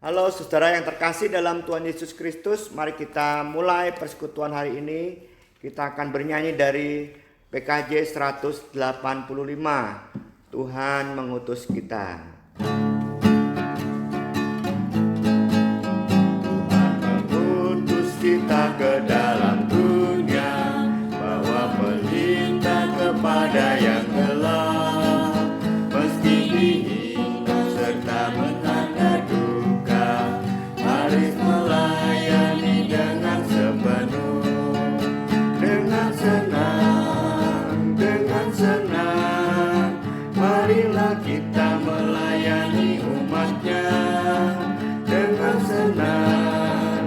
Halo saudara yang terkasih dalam Tuhan Yesus Kristus, mari kita mulai persekutuan hari ini. Kita akan bernyanyi dari PKJ 185, Tuhan mengutus kita. Tuhan mengutus kita ke dalam dunia, bawa pelita kepada yang gelap, meski dihina serta menanda duka, harus melayani dengan sepenuh, dengan senang, marilah kita melayani umatnya, dengan senang,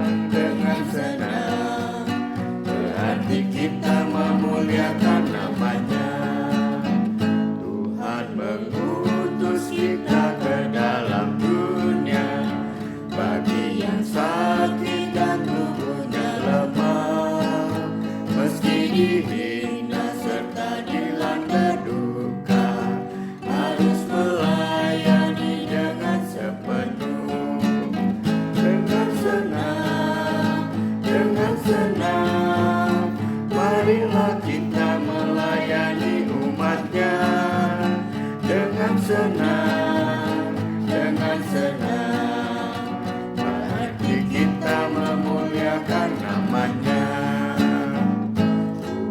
berarti kita memuliakan namanya. Tuhan mengutus kita ke dalam dunia, bagi yang sakit dan tubuhnya lemah, meski dihina serta dilanda duka, harus melayani dengan sepenuh, dengan senang, marilah kita melayani umatnya, dengan senang, berarti kita memuliakan namanya.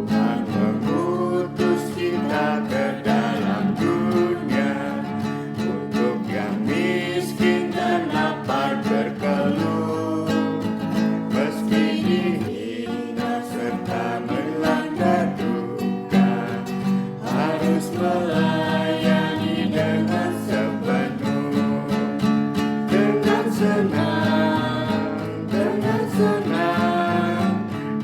Tuhan mengutus kita ke dalam dunia, untuk yang miskin dan lapar berkeluh, meski dihina serta melanda duka, harus melayani dengan sepenuh, dengan senang,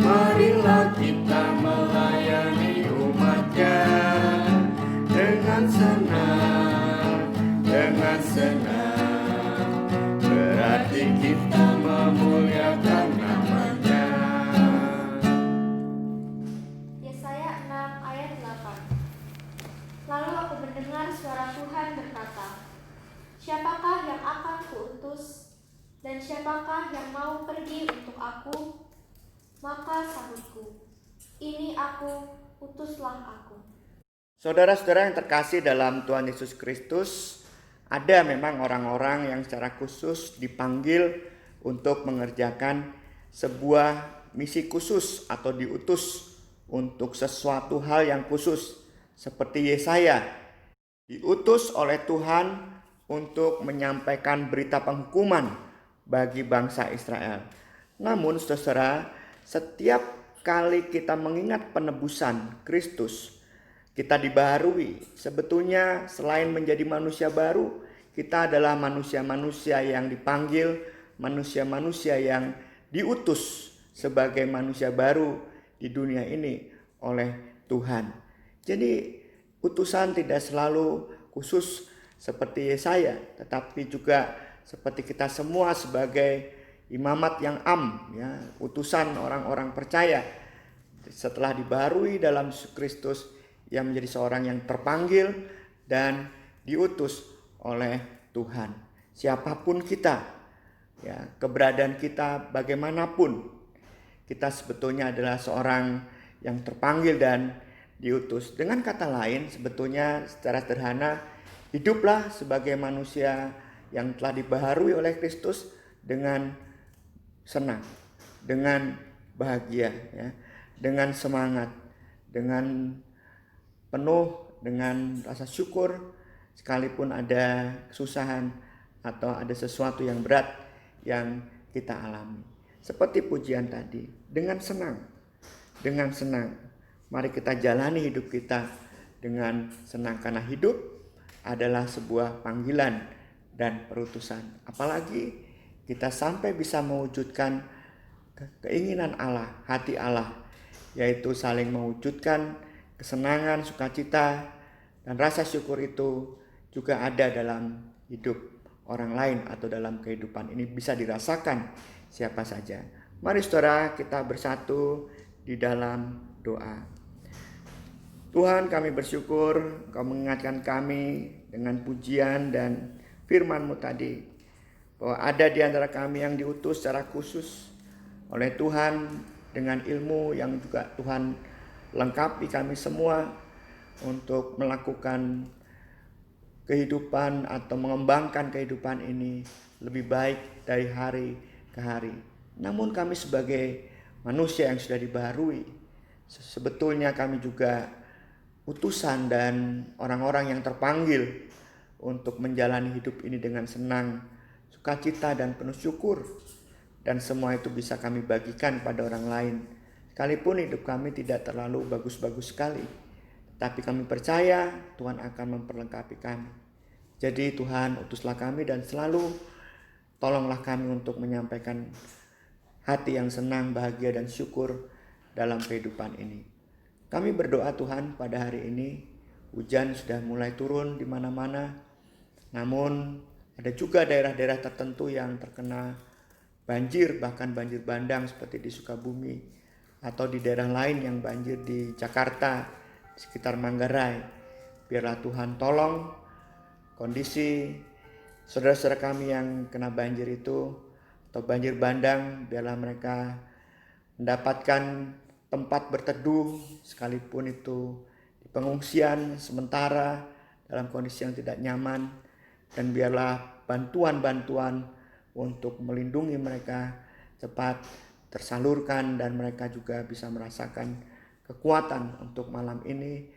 marilah kita melayani umatnya, dengan senang, berarti kita memuliakan namanya. Yesaya 6 ayat 8. Lalu aku mendengar suara Tuhan berkata, siapakah yang akan kuutus, dan siapakah yang mau pergi untuk aku? Maka sahutku, ini aku, utuslah aku. Saudara-saudara yang terkasih dalam Tuhan Yesus Kristus, ada memang orang-orang yang secara khusus dipanggil untuk mengerjakan sebuah misi khusus atau diutus untuk sesuatu hal yang khusus. Seperti Yesaya, diutus oleh Tuhan untuk menyampaikan berita penghukuman bagi bangsa Israel. Namun saudara, setiap kali kita mengingat penebusan Kristus, kita dibaharui. Sebetulnya selain menjadi manusia baru, kita adalah manusia-manusia yang dipanggil, manusia-manusia yang diutus sebagai manusia baru di dunia ini oleh Tuhan. Jadi utusan tidak selalu khusus seperti Yesaya, tetapi juga seperti kita semua sebagai imamat yang ya, utusan orang-orang percaya. Setelah dibaharui dalam Yesus Kristus, ia menjadi seorang yang terpanggil dan diutus oleh Tuhan. Siapapun kita, ya, keberadaan kita bagaimanapun, kita sebetulnya adalah seorang yang terpanggil dan diutus. Dengan kata lain, sebetulnya secara sederhana, hiduplah sebagai manusia yang telah dibaharui oleh Kristus dengan senang, dengan bahagia, ya, dengan semangat, dengan penuh dengan rasa syukur, sekalipun ada kesusahan atau ada sesuatu yang berat yang kita alami. Seperti pujian tadi, dengan senang, mari kita jalani hidup kita dengan senang, karena hidup adalah sebuah panggilan dan perutusan. Apalagi kita sampai bisa mewujudkan keinginan Allah, hati Allah, yaitu saling mewujudkan kesenangan, sukacita, dan rasa syukur itu juga ada dalam hidup orang lain atau dalam kehidupan ini bisa dirasakan siapa saja. Mari saudara kita bersatu di dalam doa. Tuhan, kami bersyukur Engkau mengingatkan kami dengan pujian dan firman-Mu tadi bahwa ada di antara kami yang diutus secara khusus oleh Tuhan dengan ilmu yang juga Tuhan lengkapi kami semua untuk melakukan kehidupan atau mengembangkan kehidupan ini lebih baik dari hari ke hari. Namun kami sebagai manusia yang sudah dibaharui, sebetulnya kami juga utusan dan orang-orang yang terpanggil untuk menjalani hidup ini dengan senang, sukacita dan penuh syukur. Dan semua itu bisa kami bagikan pada orang lain. Sekalipun hidup kami tidak terlalu bagus-bagus sekali, tapi kami percaya Tuhan akan memperlengkapi kami. Jadi Tuhan, utuslah kami dan selalu tolonglah kami untuk menyampaikan hati yang senang, bahagia dan syukur dalam kehidupan ini. Kami berdoa Tuhan pada hari ini, hujan sudah mulai turun di mana-mana. Namun ada juga daerah-daerah tertentu yang terkena banjir, bahkan banjir bandang seperti di Sukabumi, atau di daerah lain yang banjir di Jakarta, di sekitar Manggarai. Biarlah Tuhan tolong kondisi saudara-saudara kami yang kena banjir itu atau banjir bandang, biarlah mereka mendapatkan tempat berteduh sekalipun itu di pengungsian sementara dalam kondisi yang tidak nyaman, dan biarlah bantuan-bantuan untuk melindungi mereka cepat tersalurkan dan mereka juga bisa merasakan kekuatan untuk malam ini,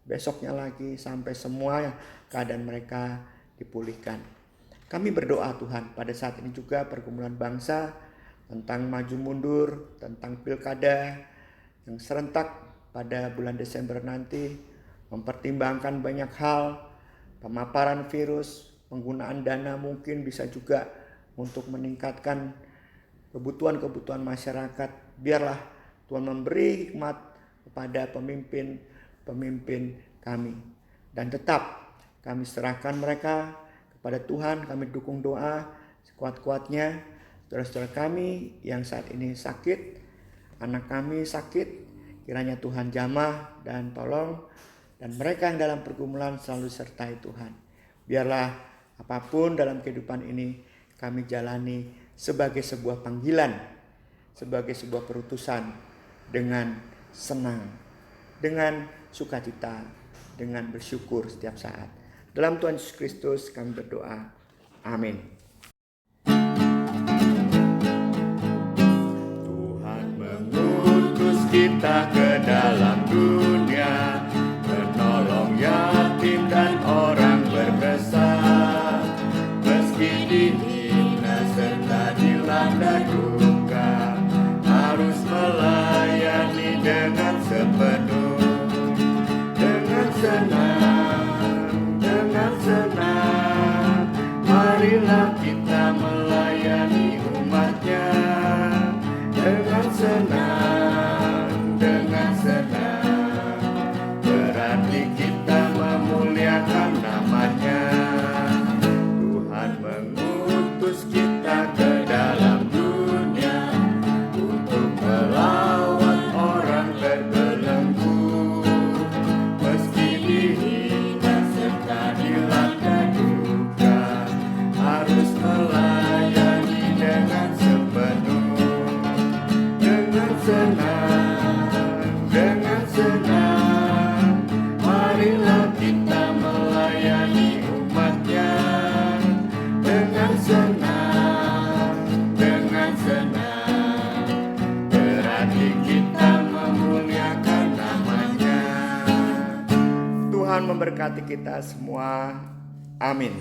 besoknya lagi sampai semua keadaan mereka dipulihkan. Kami berdoa Tuhan pada saat ini juga pergumulan bangsa tentang maju mundur, tentang pilkada yang serentak pada bulan Desember nanti, mempertimbangkan banyak hal, pemaparan virus, penggunaan dana mungkin bisa juga untuk meningkatkan kebutuhan-kebutuhan masyarakat. Biarlah Tuhan memberi hikmat kepada pemimpin kami. Dan tetap kami serahkan mereka kepada Tuhan. Kami dukung doa sekuat-kuatnya. Saudara-saudara kami yang saat ini sakit, anak kami sakit, kiranya Tuhan jamah dan tolong. Dan mereka yang dalam pergumulan selalu sertai Tuhan. Biarlah apapun dalam kehidupan ini kami jalani sebagai sebuah panggilan, sebagai sebuah perutusan dengan senang, dengan sukacita, dengan bersyukur setiap saat. Dalam Tuhan Yesus Kristus kami berdoa. Amin. Tuhan mengutus kita ke dalam dunia, menolong yatim dan orang berdosa, meski dihina serta dilanda duka, harus melayani dengan sepenuh, dengan senang, marilah kita melayani umatnya dengan senang, berarti kita memuliakan namanya. Tuhan mengutus kita ke dalam dunia untuk melawan orang terbelenggu, meski dihina serta dilanda duka, harus melayani dengan sepenuh, dengan senang, marilah kita melayani umatnya dengan senang, berarti kita memuliakan namanya. Tuhan memberkati kita semua. Amin.